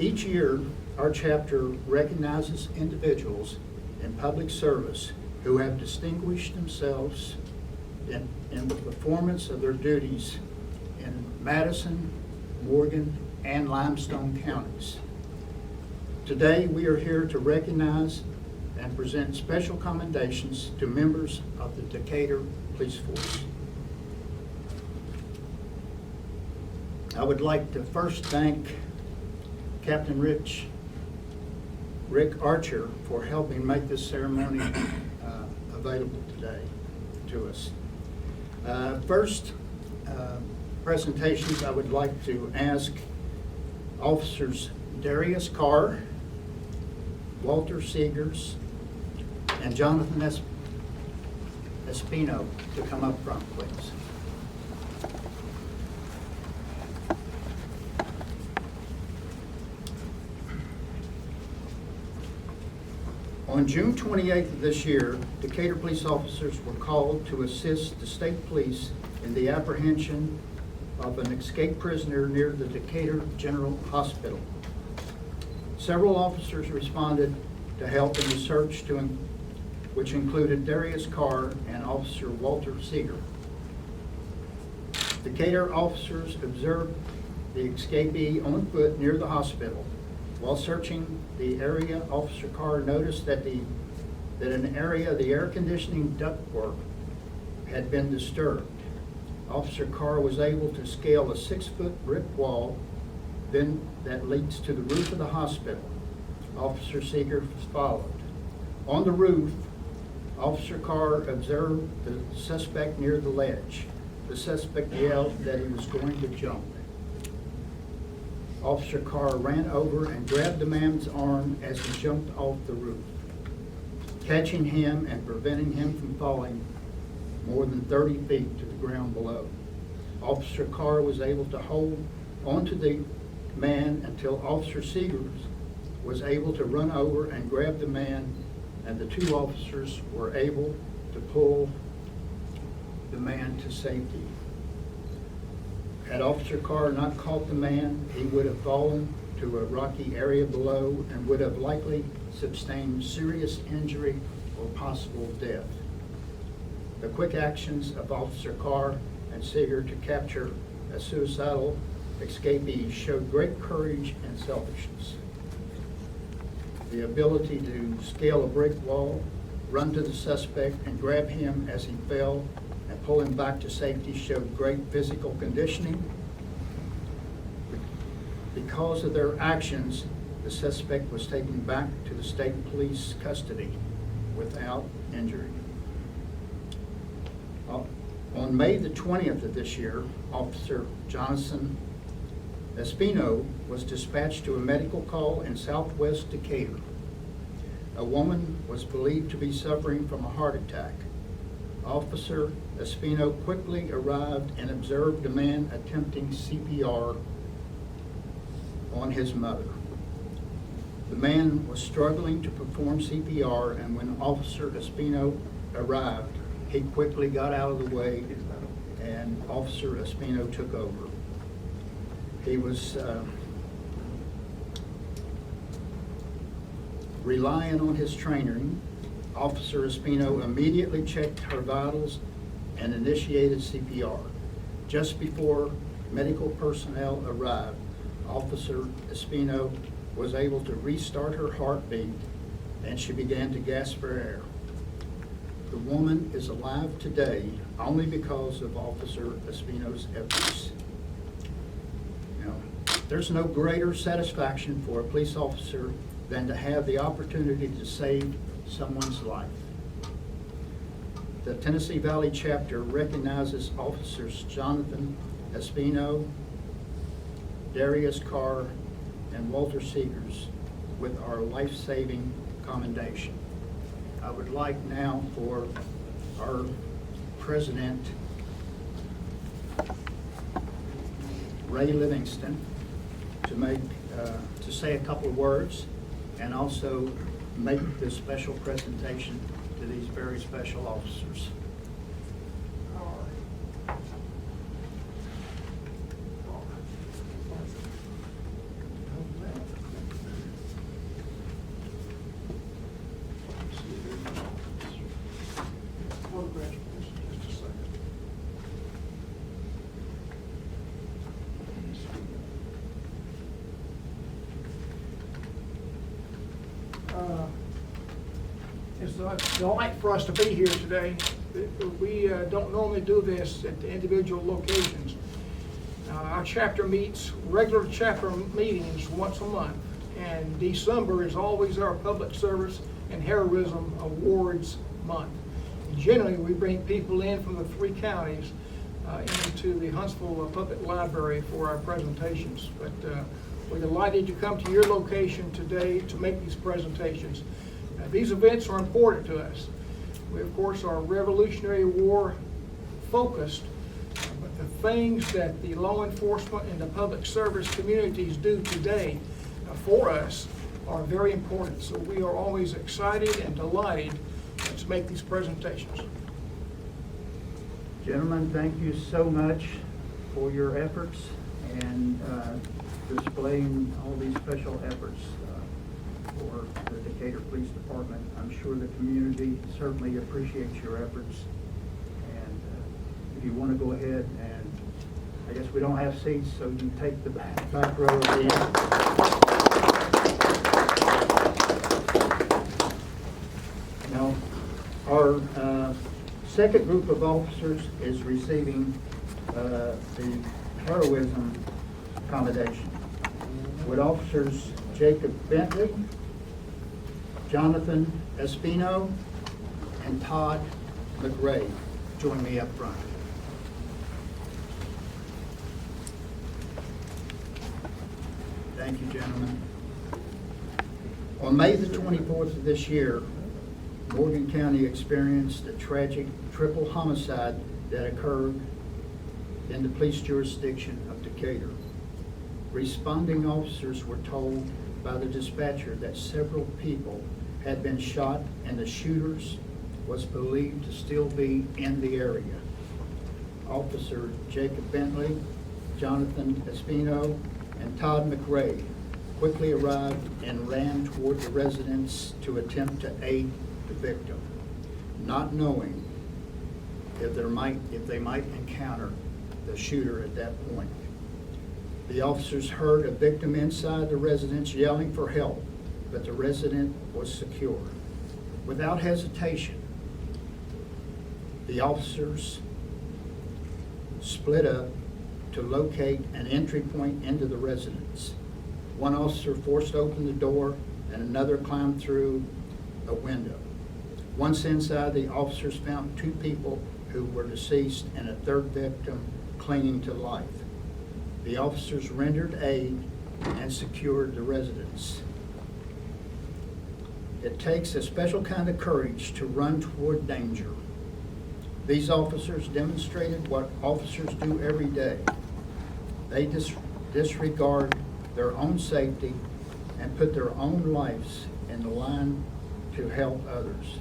Each year, our chapter recognizes individuals in public service who have distinguished themselves in the performance of their duties in Madison, Morgan, and Limestone counties. Today, we are here to recognize and present special commendations to members of the Decatur Police Force. I would like to first thank Captain Rick Archer for helping make this ceremony available today to us. First presentations, I would like to ask Officers Darius Carr, Walter Seegers, and Jonathan Espino to come up front, please. On June 28th of this year, Decatur police officers were called to assist the state police in the apprehension of an escaped prisoner near the Decatur General Hospital. Several officers responded to help in the search, which included Darius Carr and Officer Walter Seeger. Decatur officers observed the escapee on foot near the hospital. While searching the area, Officer Carr noticed that an area of the air conditioning ductwork had been disturbed. Officer Carr was able to scale a 6-foot brick wall that leads to the roof of the hospital. Officer Seeger followed. On the roof, Officer Carr observed the suspect near the ledge. The suspect yelled that he was going to jump. Officer Carr ran over and grabbed the man's arm as he jumped off the roof, catching him and preventing him from falling more than 30 feet to the ground below. Officer Carr was able to hold onto the man until Officer Seegers was able to run over and grab the man, and the two officers were able to pull the man to safety. Had Officer Carr not caught the man, he would have fallen to a rocky area below and would have likely sustained serious injury or possible death. The quick actions of Officer Carr and Seeger to capture a suicidal escapee showed great courage and selfishness. The ability to scale a brick wall, run to the suspect, and grab him as he fell and pull him back to safety showed great physical conditioning. Because of their actions, the suspect was taken back to the state police custody without injury. On May the 20th of this year, Officer Jonathan Espino was dispatched to a medical call in southwest Decatur. A woman was believed to be suffering from a heart attack. Officer Espino quickly arrived and observed a man attempting CPR on his mother. The man was struggling to perform CPR, and when Officer Espino arrived, he quickly got out of the way and Officer Espino took over. He was relying on his training. Officer Espino immediately checked her vitals and initiated CPR. Just before medical personnel arrived, Officer Espino was able to restart her heartbeat and she began to gasp for air. The woman is alive today only because of Officer Espino's efforts. There's no greater satisfaction for a police officer than to have the opportunity to save someone's life. The Tennessee Valley chapter recognizes Officers Jonathan Espino, Darius Carr, and Walter Seegers with our life-saving commendation. I would like now for our President, Ray Livingston, to say a couple of words and also make this special presentation to these very special officers. is a delight for us to be here today. We don't normally do this at the individual locations. Our chapter meets regular chapter meetings once a month, and December is always our public service and heroism awards month. And generally, we bring people in from the 3 counties into the Huntsville Public Library for our presentations. But we're delighted to come to your location today to make these presentations. These events are important to us. We, of course, are Revolutionary War focused, but the things that the law enforcement and the public service communities do today for us are very important. So we are always excited and delighted to make these presentations. Gentlemen, thank you so much for your efforts and displaying all these special efforts for the Decatur Police Department. I'm sure the community certainly appreciates your efforts. And if you want to go ahead, and I guess we don't have seats, so you can take the back row again. Now, our second group of officers is receiving the Heroism Commendation. Would officers Jacob Bentley, Jonathan Espino, and Todd McRae join me up front. Thank you, gentlemen. On May the 24th of this year, Morgan County experienced a tragic triple homicide that occurred in the police jurisdiction of Decatur. Responding officers were told by the dispatcher that several people had been shot and the shooters was believed to still be in the area. Officer Jacob Bentley, Jonathan Espino, and Todd McRae quickly arrived and ran toward the residence to attempt to aid the victim, not knowing if they might encounter the shooter at that point. The officers heard a victim inside the residence yelling for help, but the resident was secure. Without hesitation, the officers split up to locate an entry point into the residence. One officer forced open the door and another climbed through a window. Once inside, the officers found 2 people who were deceased and a 3rd victim clinging to life. The officers rendered aid and secured the residence. It takes a special kind of courage to run toward danger. These officers demonstrated what officers do every day. They disregard their own safety and put their own lives in the line to help others.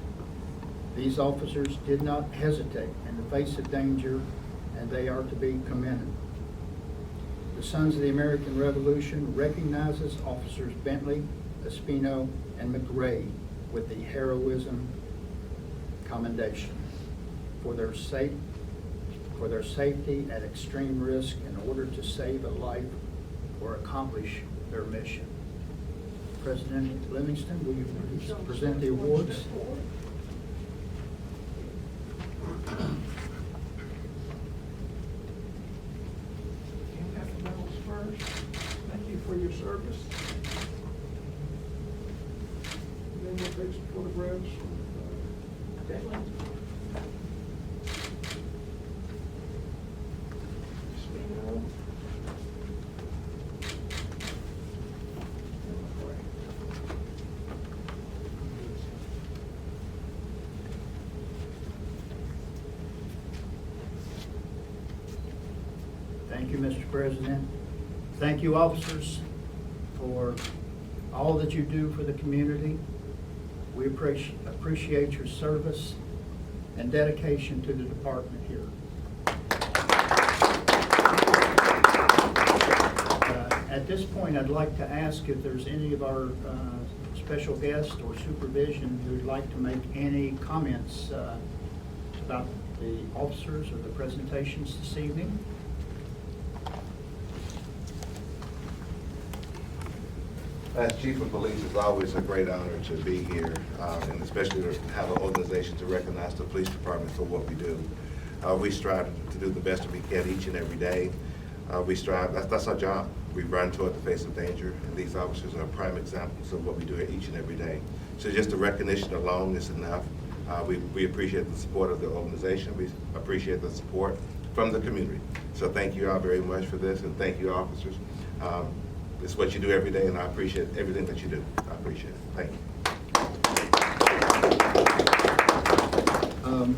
These officers did not hesitate in the face of danger, and they are to be commended. The Sons of the American Revolution recognizes officers Bentley, Espino, and McRae with the Heroism Commendation for their safety at extreme risk in order to save a life or accomplish their mission. President Livingston, will you please present the awards? Thank you for your service. And then we'll take some photographs. Bentley. Espino. Thank you, Mr. President. Thank you, officers, for all that you do for the community. We appreciate your service and dedication to the department here. At this point, I'd like to ask if there's any of our special guests or supervision who'd like to make any comments about the officers or the presentations this evening. As Chief of Police, it's always a great honor to be here, and especially to have an organization to recognize the police department for what we do. We strive to do the best that we can each and every day. We strive, that's our job. We run toward the face of danger, and these officers are prime examples of what we do each and every day. So just the recognition alone is enough. We appreciate the support of the organization. We appreciate the support from the community. So thank you all very much for this, and thank you, officers. It's what you do every day, and I appreciate everything that you do. I appreciate it. Thank you.